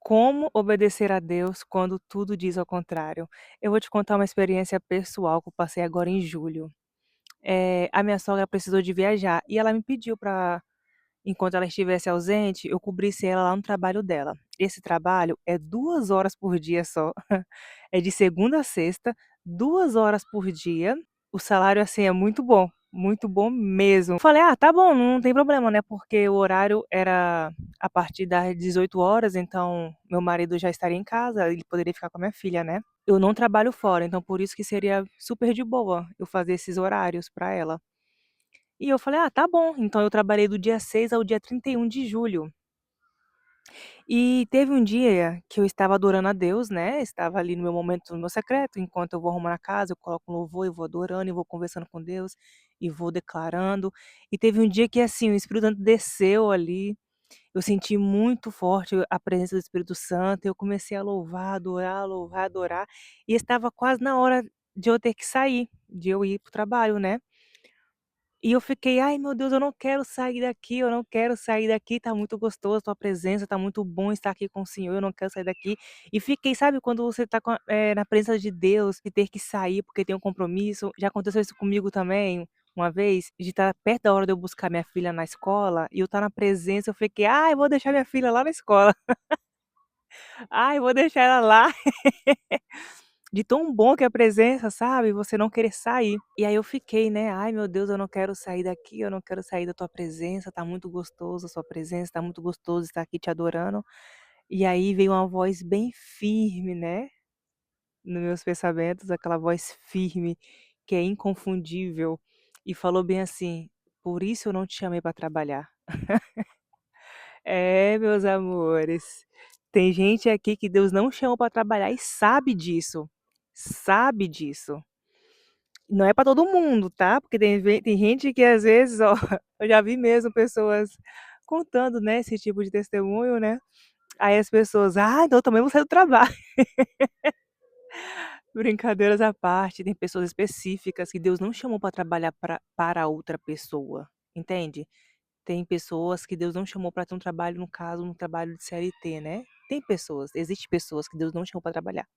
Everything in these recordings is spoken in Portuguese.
Como obedecer a Deus quando tudo diz ao contrário? Eu vou te contar uma experiência pessoal que eu passei agora em julho. A minha sogra precisou de viajar e ela me pediu para, enquanto ela estivesse ausente, eu cobrisse ela lá no trabalho dela. Esse trabalho é 2 horas por dia só, é de segunda a sexta, 2 horas por dia. O salário, assim, é muito bom mesmo. Falei: "Ah, tá bom, não tem problema, né", porque o horário era a partir das 18 horas, então meu marido já estaria em casa, ele poderia ficar com a minha filha, né. Eu não trabalho fora, então por isso que seria super de boa eu fazer esses horários pra ela. E eu falei: "Ah, tá bom", então eu trabalhei do dia 6 ao dia 31 de julho. E teve um dia que eu estava adorando a Deus, né, estava ali no meu momento, no meu secreto, enquanto eu vou arrumando a casa, eu coloco um louvor e vou adorando e vou conversando com Deus, e vou declarando. E teve um dia que, assim, o Espírito Santo desceu ali, eu senti muito forte a presença do Espírito Santo, eu comecei a louvar, adorar, e estava quase na hora de eu ter que sair, de eu ir para o trabalho, né. E eu fiquei: "Ai meu Deus, eu não quero sair daqui, eu não quero sair daqui, tá muito gostoso a tua presença, tá muito bom estar aqui com o Senhor, eu não quero sair daqui". E fiquei, sabe quando você tá na presença de Deus e ter que sair porque tem um compromisso? Já aconteceu isso comigo também, uma vez, de estar perto da hora de eu buscar minha filha na escola, e eu estar na presença, eu fiquei: "Ai, vou deixar minha filha lá na escola. Ai, vou deixar ela lá". De tão bom que é a presença, sabe, você não querer sair. E aí eu fiquei, né: "Ai meu Deus, eu não quero sair daqui, eu não quero sair da tua presença, tá muito gostoso a sua presença, tá muito gostoso estar aqui te adorando". E aí veio uma voz bem firme, né, nos meus pensamentos, aquela voz firme, que é inconfundível, e falou bem assim: "Por isso eu não te chamei para trabalhar". É, meus amores, tem gente aqui que Deus não chamou para trabalhar e sabe disso, sabe disso. Não é para todo mundo, tá, porque tem gente que às vezes, ó, eu já vi mesmo pessoas contando, né, esse tipo de testemunho, né, aí as pessoas: "Ah, então eu também vou sair do trabalho". Brincadeiras à parte, tem pessoas específicas que Deus não chamou para trabalhar para outra pessoa, entende? Tem pessoas que Deus não chamou para ter um trabalho, no caso, um trabalho de CLT, né. Existe pessoas que Deus não chamou para trabalhar.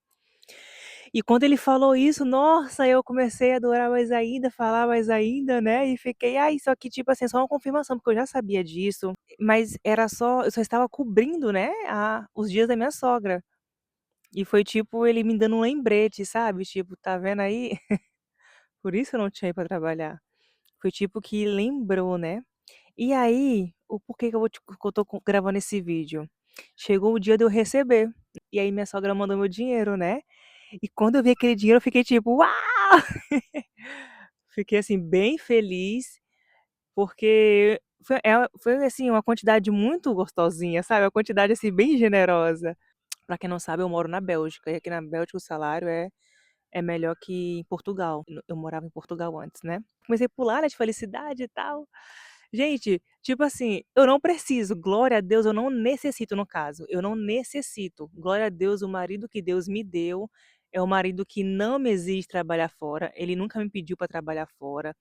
E quando ele falou isso, nossa, eu comecei a adorar mais ainda, falar mais ainda, né, e fiquei: "Ai", só que, tipo assim, só uma confirmação, porque eu já sabia disso, mas eu só estava cobrindo, né, os dias da minha sogra. E foi tipo ele me dando um lembrete, sabe, tipo: "Tá vendo aí? Por isso eu não tinha ido pra trabalhar". Foi tipo que lembrou, né. E aí, o porquê que eu tô gravando esse vídeo? Chegou o dia de eu receber, e aí minha sogra mandou meu dinheiro, né. E quando eu vi aquele dinheiro eu fiquei tipo: "Uau!". Fiquei, assim, bem feliz, porque foi, assim, uma quantidade muito gostosinha, sabe, uma quantidade, assim, bem generosa. Pra quem não sabe, eu moro na Bélgica, e aqui na Bélgica o salário é melhor que em Portugal. Eu morava em Portugal antes, né. Comecei a pular, né, de felicidade e tal. Gente, tipo assim, eu não preciso, glória a Deus, eu não necessito no caso, eu não necessito. Glória a Deus, o marido que Deus me deu é um marido que não me exige trabalhar fora, ele nunca me pediu para trabalhar fora.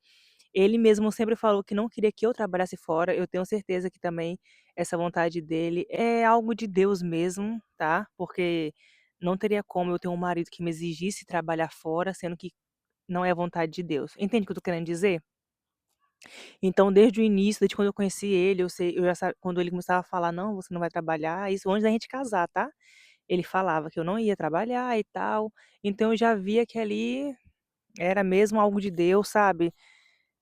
Ele mesmo sempre falou que não queria que eu trabalhasse fora, eu tenho certeza que também essa vontade dele é algo de Deus mesmo, tá, porque não teria como eu ter um marido que me exigisse trabalhar fora, sendo que não é a vontade de Deus. Entende o que eu tô querendo dizer? Então desde o início, desde quando eu conheci ele, eu já quando ele começava a falar: "Não, você não vai trabalhar", isso antes da gente casar, tá. Ele falava que eu não ia trabalhar e tal, então eu já via que ali era mesmo algo de Deus, sabe.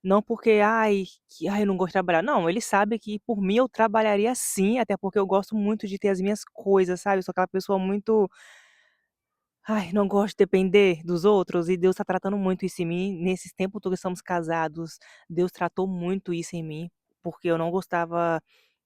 Não porque: "Ai, eu não gosto de trabalhar", não, ele sabe que por mim eu trabalharia sim, até porque eu gosto muito de ter as minhas coisas, sabe, eu sou aquela pessoa muito, não gosto de depender dos outros, e Deus tá tratando muito isso em mim, nesses tempos todos que estamos casados, Deus tratou muito isso em mim, porque eu não gostava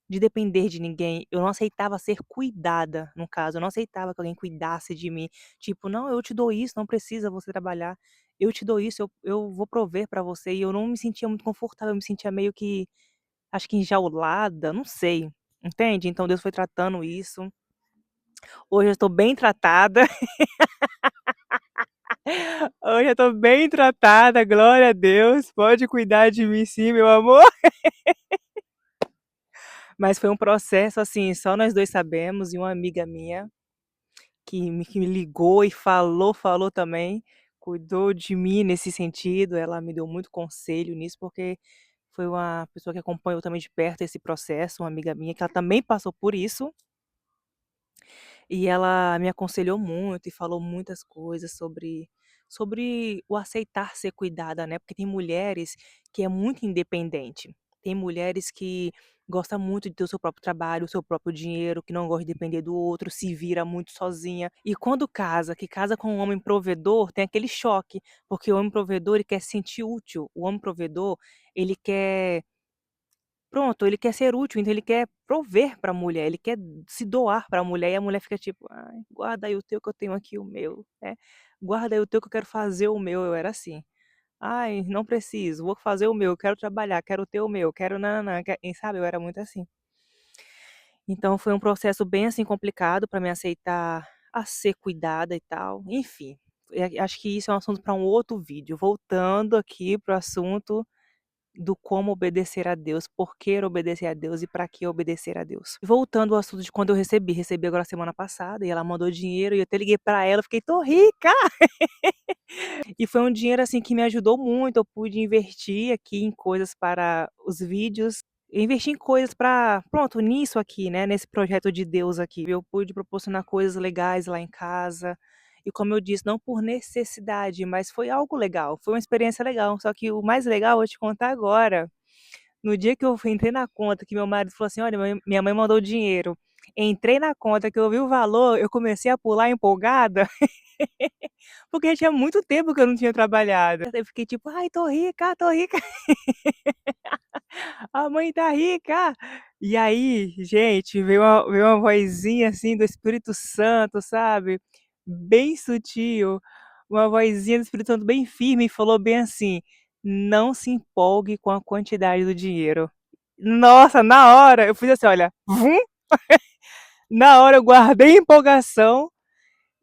de depender de ninguém, eu não aceitava ser cuidada, no caso, eu não aceitava que alguém cuidasse de mim, tipo: "Não, eu te dou isso, não precisa você trabalhar, eu te dou isso, eu vou prover pra você", e eu não me sentia muito confortável, eu me sentia meio que, acho que enjaulada, não sei, entende? Então Deus foi tratando isso, hoje eu estou bem tratada, hoje eu tô bem tratada, glória a Deus, pode cuidar de mim sim, meu amor. Mas foi um processo, assim, só nós 2 sabemos e uma amiga minha que me ligou e falou também, cuidou de mim nesse sentido, ela me deu muito conselho nisso, porque foi uma pessoa que acompanhou também de perto esse processo, uma amiga minha que ela também passou por isso, e ela me aconselhou muito e falou muitas coisas sobre o aceitar ser cuidada, né, porque tem mulheres que é muito independente, tem mulheres que gosta muito de ter o seu próprio trabalho, o seu próprio dinheiro, que não gosta de depender do outro, se vira muito sozinha. E quando casa, que casa com um homem provedor, tem aquele choque, porque o homem provedor ele quer se sentir útil, o homem provedor ele quer pronto, ele quer ser útil, então ele quer prover para a mulher, ele quer se doar para a mulher e a mulher fica tipo: "Ai, guarda aí o teu que eu tenho aqui o meu", né. "Guarda aí o teu que eu quero fazer o meu", eu era assim. "Ai, não preciso, vou fazer o meu, quero trabalhar, quero ter o meu, quero nã-nã-nã", sabe, eu era muito assim. Então foi um processo bem, assim, complicado para me aceitar a ser cuidada e tal, enfim, acho que isso é um assunto para um outro vídeo. Voltando aqui para o assunto do como obedecer a Deus, por que obedecer a Deus e para que obedecer a Deus. Voltando ao assunto de quando eu recebi agora semana passada e ela mandou dinheiro e eu até liguei para ela, fiquei: "Tô rica!". E foi um dinheiro, assim, que me ajudou muito, eu pude investir aqui em coisas para os vídeos, eu investi em coisas para pronto, nisso aqui, né, nesse projeto de Deus aqui, eu pude proporcionar coisas legais lá em casa, e como eu disse, não por necessidade, mas foi algo legal, foi uma experiência legal, só que o mais legal eu vou te contar agora. No dia que eu entrei na conta, que meu marido falou assim: "Olha, minha mãe mandou dinheiro", entrei na conta, que eu vi o valor, eu comecei a pular empolgada, porque tinha muito tempo que eu não tinha trabalhado. Eu fiquei tipo: "Ai, tô rica, tô rica". A mãe tá rica. E aí, gente, veio uma vozinha, assim, do Espírito Santo, sabe, bem sutil, uma vozinha do Espírito Santo bem firme e falou bem assim: "Não se empolgue com a quantidade do dinheiro". Nossa, na hora eu fiz assim, olha, vum, na hora eu guardei a empolgação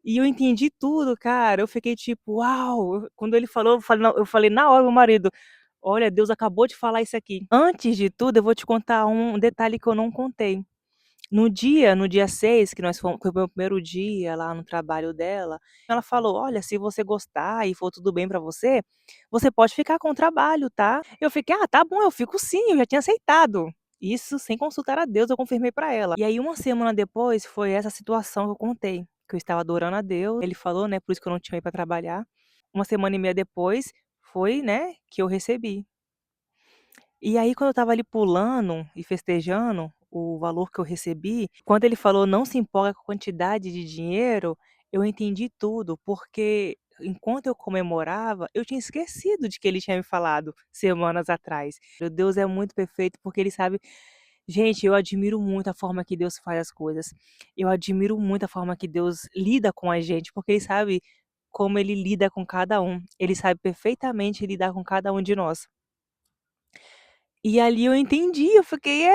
e eu entendi tudo, cara. Eu fiquei tipo: "Uau!". Quando ele falou, eu falei na hora pro meu marido: "Olha, Deus acabou de falar isso aqui". Antes de tudo, eu vou te contar um detalhe que eu não contei. No dia 6 que nós fomos que foi o meu primeiro dia lá no trabalho dela, ela falou: "Olha, se você gostar e for tudo bem pra você, você pode ficar com o trabalho, tá?". Eu fiquei: "Ah, tá bom, eu fico sim", eu já tinha aceitado. Isso sem consultar a Deus, eu confirmei pra ela. E aí uma semana depois foi essa situação que eu contei, que eu estava adorando a Deus, ele falou, né, por isso que eu não tinha ido pra trabalhar. Uma semana e meia depois foi, né, que eu recebi. E aí quando eu estava ali pulando e festejando o valor que eu recebi, quando ele falou: "Não se empolga com a quantidade de dinheiro", eu entendi tudo, porque enquanto eu comemorava, eu tinha esquecido de que ele tinha me falado semanas atrás. Meu Deus é muito perfeito, porque ele sabe gente, eu admiro muito a forma que Deus faz as coisas. Eu admiro muito a forma que Deus lida com a gente, porque ele sabe como ele lida com cada um. Ele sabe perfeitamente lidar com cada um de nós. E ali eu entendi, eu fiquei: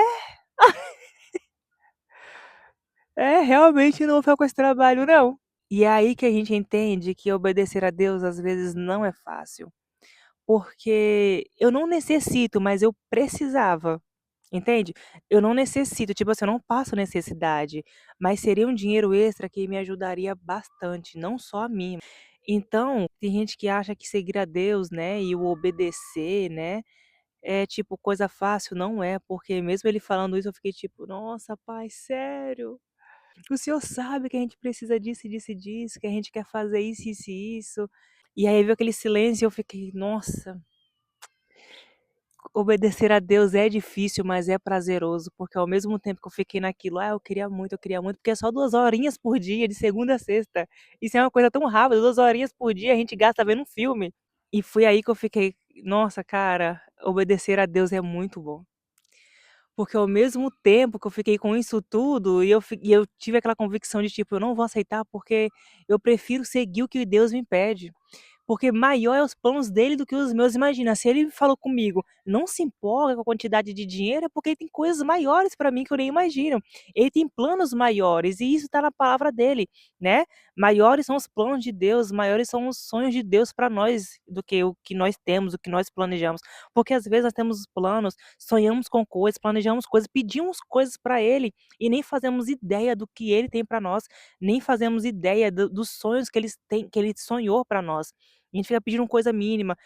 realmente não vou ficar com esse trabalho não". E é aí que a gente entende que obedecer a Deus às vezes não é fácil, porque eu não necessito, mas eu precisava, entende? Eu não necessito, tipo assim, eu não passo necessidade, mas seria um dinheiro extra que me ajudaria bastante, não só a mim. Então, tem gente que acha que seguir a Deus, né, e o obedecer, né, é tipo coisa fácil, não é, porque mesmo ele falando isso eu fiquei tipo: "Nossa pai, sério? O senhor sabe que a gente precisa disso e disso e disso, que a gente quer fazer isso e isso". E aí veio aquele silêncio e eu fiquei: "Nossa, obedecer a Deus é difícil, mas é prazeroso", porque ao mesmo tempo que eu fiquei naquilo: "Ah, eu queria muito", porque é só 2 horinhas por dia, de segunda a sexta. Isso é uma coisa tão rápida, 2 horinhas por dia a gente gasta vendo um filme. E foi aí que eu fiquei: "Nossa, cara, obedecer a Deus é muito bom". Porque ao mesmo tempo que eu fiquei com isso tudo, e eu tive aquela convicção de tipo: "Eu não vou aceitar, porque eu prefiro seguir o que Deus me pede". porque maior é os planos dele do que os meus. Imagina, se ele falou comigo, não se empolga com a quantidade de dinheiro, é porque ele tem coisas maiores para mim que eu nem imagino. Ele tem planos maiores e isso está na palavra dele, né? Maiores são os planos de Deus, maiores são os sonhos de Deus para nós do que o que nós temos, o que nós planejamos. Porque às vezes nós temos planos, sonhamos com coisas, planejamos coisas, pedimos coisas para ele e nem fazemos ideia do que ele tem para nós, nem fazemos ideia dos sonhos que ele sonhou para nós. A gente fica pedindo coisa mínima,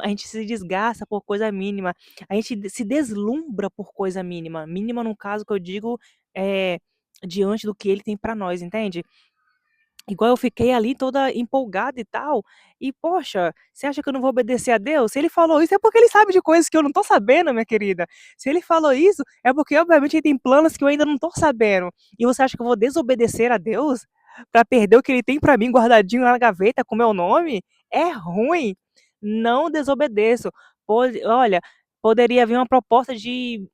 a gente se desgasta por coisa mínima, a gente se deslumbra por coisa mínima. Mínima, no caso que eu digo, é diante do que ele tem para nós, entende? Igual eu fiquei ali toda empolgada e tal, e poxa, você acha que eu não vou obedecer a Deus? Se ele falou isso é porque ele sabe de coisas que eu não tô sabendo, minha querida. Se ele falou isso, é porque obviamente ele tem planos que eu ainda não tô sabendo. E você acha que eu vou desobedecer a Deus para perder o que ele tem para mim guardadinho lá na gaveta com meu nome? É ruim. Não desobedeço. Olha, poderia vir uma proposta de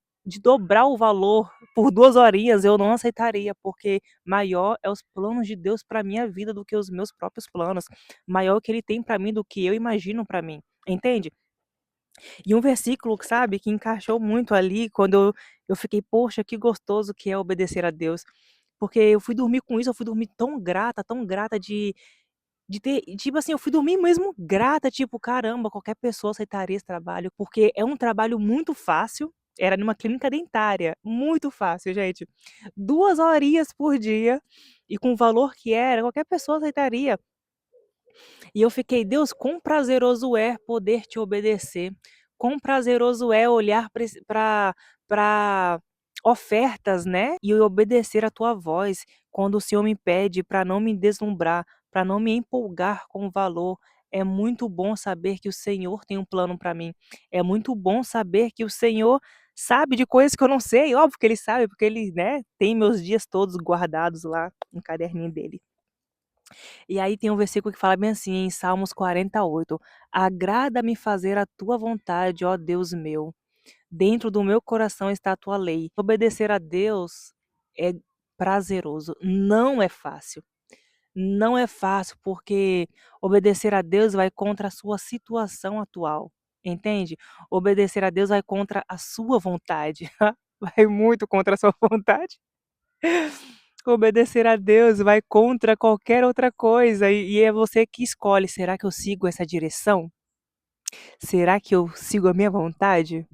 dobrar o valor por 2 horinhas, eu não aceitaria, porque maior é os planos de Deus para minha vida do que os meus próprios planos. Maior o que ele tem para mim do que eu imagino para mim, entende? E um versículo, sabe, que encaixou muito ali quando eu fiquei: "Poxa, que gostoso que é obedecer a Deus", porque eu fui dormir com isso, eu fui dormir tão grata de ter tipo assim, eu fui dormir mesmo grata, tipo: "Caramba, qualquer pessoa aceitaria esse trabalho", porque é um trabalho muito fácil, era numa clínica dentária, muito fácil, gente. 2 horinhas por dia, e com o valor que era, qualquer pessoa aceitaria. E eu fiquei: "Deus, quão prazeroso é poder te obedecer, quão prazeroso é olhar para ofertas, né, e eu obedecer a tua voz, quando o Senhor me pede para não me deslumbrar, para não me empolgar com o valor. É muito bom saber que o Senhor tem um plano para mim. É muito bom saber que o Senhor sabe de coisas que eu não sei, óbvio que ele sabe, porque ele, né, tem meus dias todos guardados lá no caderninho dele. E aí tem um versículo que fala bem assim, em Salmos 48: "Agrada-me fazer a tua vontade, ó Deus meu. Dentro do meu coração está a tua lei." Obedecer a Deus é prazeroso, não é fácil. Não é fácil, porque obedecer a Deus vai contra a sua situação atual, entende? Obedecer a Deus vai contra a sua vontade, vai muito contra a sua vontade. Obedecer a Deus vai contra qualquer outra coisa e é você que escolhe: "Será que eu sigo essa direção? Será que eu sigo a minha vontade?"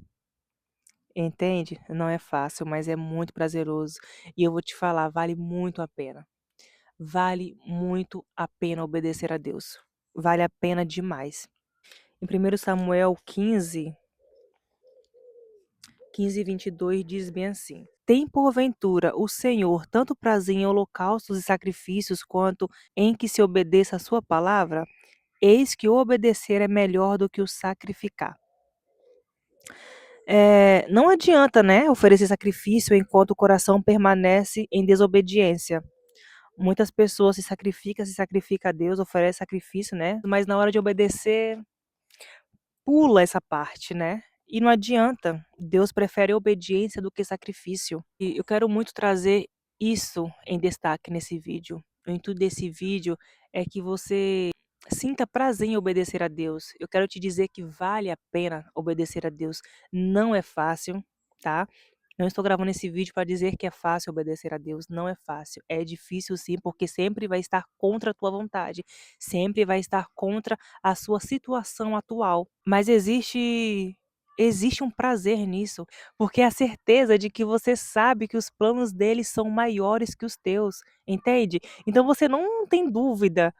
Entende? Não é fácil, mas é muito prazeroso. E eu vou te falar, vale muito a pena. Vale muito a pena obedecer a Deus. Vale a pena demais. Em 1 Samuel 15:22 diz bem assim: "Tem porventura o Senhor tanto prazer em holocaustos e sacrifícios, quanto em que se obedeça a sua palavra? Eis que o obedecer é melhor do que o sacrificar." Não adianta, né, oferecer sacrifício enquanto o coração permanece em desobediência. Muitas pessoas se sacrifica a Deus, oferece sacrifício, né, mas na hora de obedecer, pula essa parte, né. E não adianta, Deus prefere obediência do que sacrifício. E eu quero muito trazer isso em destaque nesse vídeo. O intuito desse vídeo é que você sinta prazer em obedecer a Deus. Eu quero te dizer que vale a pena obedecer a Deus. Não é fácil, tá? Não estou gravando esse vídeo para dizer que é fácil obedecer a Deus. Não é fácil. É difícil sim, porque sempre vai estar contra a tua vontade. Sempre vai estar contra a sua situação atual. Mas existe um prazer nisso, porque é a certeza de que você sabe que os planos dele são maiores que os teus, entende? Então você não tem dúvida,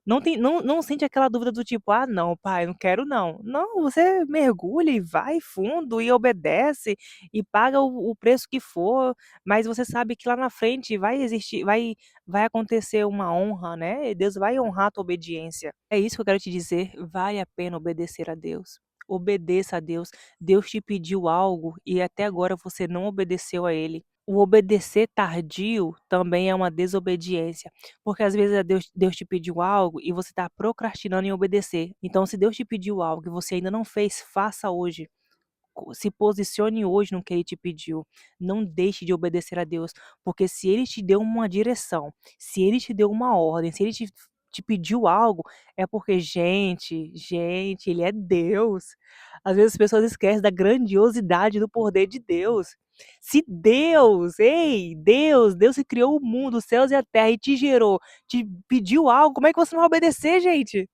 não sente aquela dúvida do tipo: "Ah não, pai, não quero não". Não, você mergulha e vai fundo e obedece e paga o preço que for, mas você sabe que lá na frente vai acontecer uma honra, né, e Deus vai honrar a tua obediência. É isso que eu quero te dizer, vale a pena obedecer a Deus. Obedeça a Deus. Deus te pediu algo e até agora você não obedeceu a Ele. O obedecer tardio também é uma desobediência, porque às vezes Deus te pediu algo e você está procrastinando em obedecer. Então, se Deus te pediu algo que você ainda não fez, faça hoje. Se posicione hoje no que Ele te pediu. Não deixe de obedecer a Deus, porque se Ele te deu uma direção, se Ele te deu uma ordem, se Ele te te pediu algo, é porque gente, ele é Deus. Às vezes as pessoas esquecem da grandiosidade do poder de Deus. Se Deus, ei, Deus que criou o mundo, os céus e a terra e te gerou, te pediu algo, como é que você não vai obedecer, gente?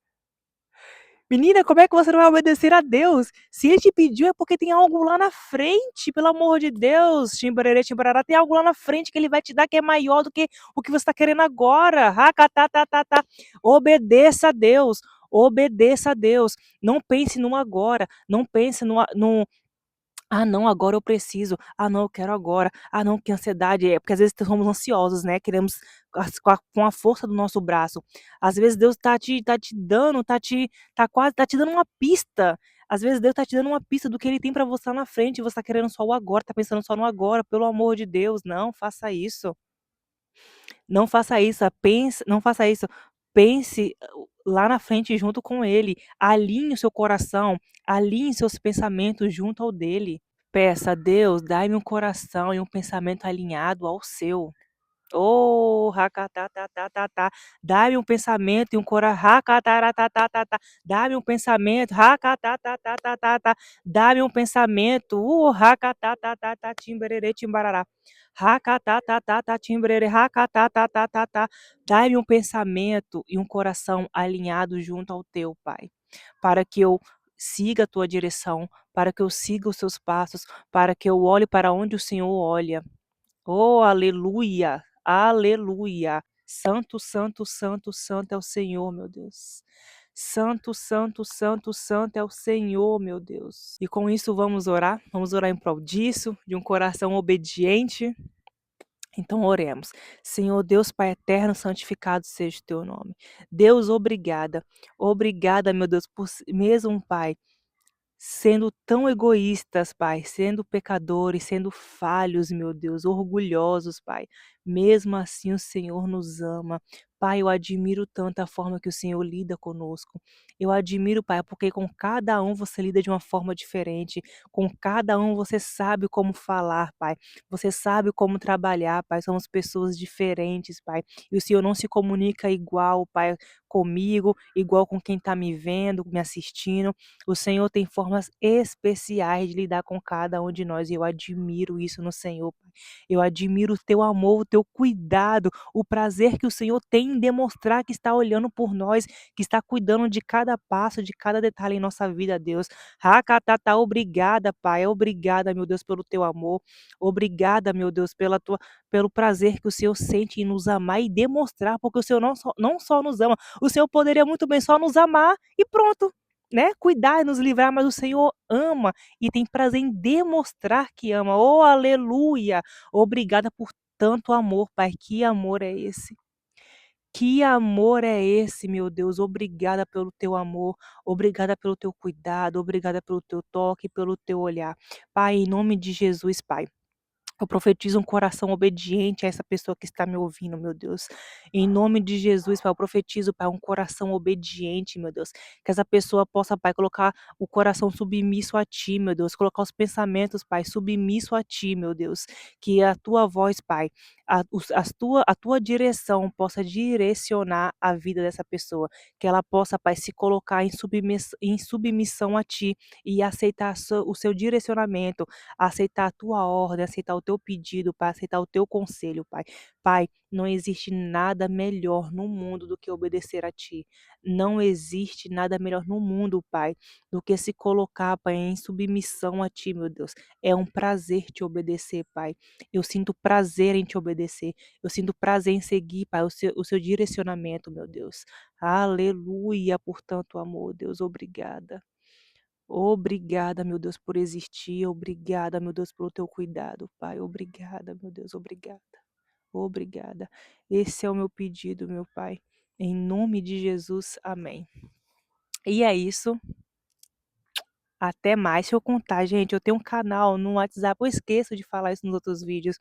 Menina, como é que você não vai obedecer a Deus? Se ele te pediu é porque tem algo lá na frente, pelo amor de Deus. Timbarerê, timbarará, tem algo lá na frente que ele vai te dar que é maior do que o que você está querendo agora. Racatatatata. Obedeça a Deus. Obedeça a Deus. Não pense no agora. Não pense no ah, não, agora eu preciso. Ah, não, eu quero agora. Ah, não, que ansiedade. É porque às vezes somos ansiosos, né? Queremos com a força do nosso braço. Às vezes Deus tá te dando, tá te dando uma pista. Às vezes Deus tá te dando uma pista do que Ele tem para você lá na frente. E você tá querendo só o agora, tá pensando só no agora. Pelo amor de Deus, não faça isso. Não faça isso. Não faça isso. Pense lá na frente junto com Ele. Alinhe o seu coração, alinhe seus pensamentos junto ao dele. Peça a Deus, dai-me um coração e um pensamento alinhado ao seu. Oh, racatatatatá. Dá-me um pensamento e um coração. Racataratatata. Dá-me um pensamento. Racatatatatata. Dá-me um pensamento. Racatatatata. Timberere, timbarará. Racatatatata. Timberere, racatatatata. Dá-me um pensamento e um coração alinhado junto ao teu, Pai, para que eu siga a tua direção, para que eu siga os seus passos, para que eu olhe para onde o Senhor olha. Oh, aleluia, aleluia. Santo, santo, santo, santo é o Senhor, meu Deus. Santo, santo, santo, santo é o Senhor, meu Deus. E com isso vamos orar. Vamos orar em prol disso, de um coração obediente. Então oremos. Senhor Deus Pai eterno, santificado seja o teu nome. Deus, obrigada. Obrigada, meu Deus, por mesmo, Pai, sendo tão egoístas, Pai, sendo pecadores, sendo falhos, meu Deus, orgulhosos, Pai. Mesmo assim, o Senhor nos ama. Pai, eu admiro tanto a forma que o Senhor lida conosco. Eu admiro, Pai, porque com cada um você lida de uma forma diferente. Com cada um você sabe como falar, Pai. Você sabe como trabalhar, Pai. Somos pessoas diferentes, Pai. E o Senhor não se comunica igual, Pai, comigo, igual com quem está me vendo, me assistindo. O Senhor tem formas especiais de lidar com cada um de nós e eu admiro isso no Senhor, Pai. Eu admiro o teu amor, o teu cuidado, o prazer que o Senhor tem em demonstrar que está olhando por nós, que está cuidando de cada passo, de cada detalhe em nossa vida, Deus. Racatata, obrigada, Pai. Obrigada, meu Deus, pelo teu amor. Obrigada, meu Deus, pelo prazer que o Senhor sente em nos amar e demonstrar, porque o Senhor não só nos ama, o Senhor poderia muito bem só nos amar e pronto, né, cuidar e nos livrar, mas o Senhor ama e tem prazer em demonstrar que ama. Oh, aleluia! Obrigada por tanto amor, Pai. Que amor é esse? Que amor é esse, meu Deus? Obrigada pelo teu amor, obrigada pelo teu cuidado, obrigada pelo teu toque, pelo teu olhar. Pai, em nome de Jesus, Pai. Eu profetizo um coração obediente a essa pessoa que está me ouvindo, meu Deus. Em nome de Jesus, Pai, eu profetizo, Pai, um coração obediente, meu Deus. Que essa pessoa possa, Pai, colocar o coração submisso a Ti, meu Deus. Colocar os pensamentos, Pai, submisso a Ti, meu Deus. Que a Tua voz, Pai, a tua direção possa direcionar a vida dessa pessoa. Que ela possa, Pai, se colocar em submissão a Ti e aceitar o seu direcionamento, aceitar a tua ordem, aceitar o teu pedido, Pai, aceitar o teu conselho, Pai. Pai, não existe nada melhor no mundo do que obedecer a Ti. Não existe nada melhor no mundo, Pai, do que se colocar, Pai, em submissão a Ti, meu Deus. É um prazer te obedecer, Pai. Eu sinto prazer em te obedecer. Eu sinto prazer em seguir, Pai, o seu direcionamento, meu Deus. Aleluia por tanto amor, Deus. Obrigada. Obrigada, meu Deus, por existir. Obrigada, meu Deus, pelo teu cuidado, Pai. Obrigada, meu Deus, obrigada. Obrigada. Esse é o meu pedido, meu Pai. Em nome de Jesus, amém. E é isso. Até mais. Deixa eu contar, gente. Eu tenho um canal no WhatsApp. Eu esqueço de falar isso nos outros vídeos.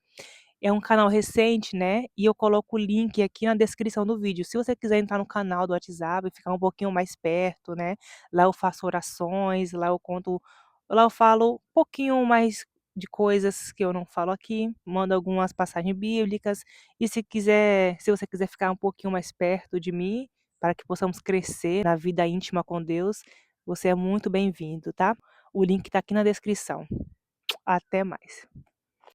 É um canal recente, né? E eu coloco o link aqui na descrição do vídeo. Se você quiser entrar no canal do WhatsApp e ficar um pouquinho mais perto, né? Lá eu faço orações, lá eu falo um pouquinho mais de coisas que eu não falo aqui, mando algumas passagens bíblicas. E se você quiser ficar um pouquinho mais perto de mim, para que possamos crescer na vida íntima com Deus, você é muito bem-vindo, tá? O link está aqui na descrição. Até mais.